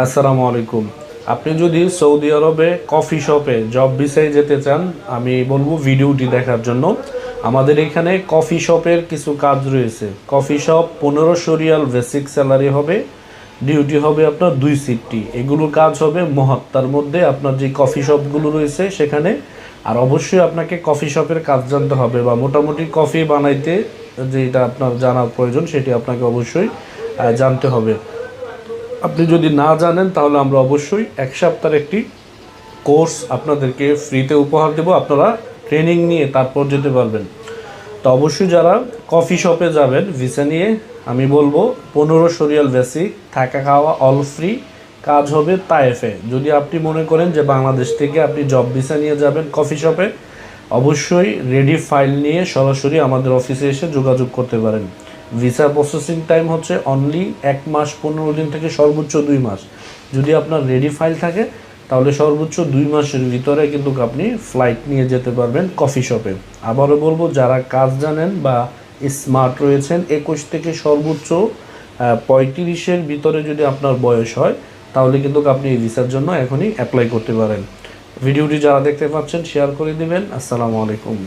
আসসালামু আলাইকুম। আপনি যদি সৌদি আরবে কফি শপে জব ভিসায় যেতে চান, আমি বলবো ভিডিওটি দেখার জন্য। আমাদের এখানে কফি শপের কিছু কাজ রয়েছে। Coffee shop 1500 Real basic salary হবে, ডিউটি হবে আপনার 2 শিফটি। এগুলোর কাজ হবে মহাত্তার মধ্যে আপনার যে কফি শপগুলো রয়েছে সেখানে। আর অবশ্যই আপনাকে কফি শপের কাজ জানতে হবে, বা মোটামুটি কফি বানাইতে যেটা আপনার জানার প্রয়োজন সেটি আপনাকে অবশ্যই জানতে হবে। আপনি যদি না জানেন তাহলে আমরা অবশ্যই 1 সপ্তাহের একটি কোর্স আপনাদেরকে ফ্রিতে উপহার দেব, আপনারা ট্রেনিং নিয়ে তারপর যেতে পারবেন। তো অবশ্যই যারা কফি শপে যাবেন ভিসা নিয়ে, আমি বলবো 1500 রিয়াল বেসিক, থাকা খাওয়া অল ফ্রি। কাজ হবে তায়েফে। যদি আপনি মনে করেন যে বাংলাদেশ থেকে আপনি জব ভিসা নিয়ে যাবেন কফি শপে, অবশ্যই রেডি ফাইল নিয়ে সরাসরি আমাদের অফিসে এসে যোগাযোগ করতে পারেন। ভিসা প্রসেসিং টাইম হচ্ছে অনলি 1 মাস 15 দিন থেকে সর্বোচ্চ 2 মাস। যদি আপনার রেডি ফাইল থাকে তাহলে সর্বোচ্চ 2 মাসের ভিতরে কিন্তু আপনি ফ্লাইট নিয়ে যেতে পারবেন কফি শপে। আবারও বলবো, যারা কাজ জানেন বা স্মার্ট রয়েছেন, 21 থেকে সর্বোচ্চ 35-এর ভিতরে যদি আপনার বয়স হয় তাহলে কিন্তু আপনি এই ভিসার জন্য এখনই অ্যাপ্লাই করতে পারেন। ভিডিওটি যারা দেখতে পাচ্ছেন শেয়ার করে দিবেন। আসসালামু আলাইকুম।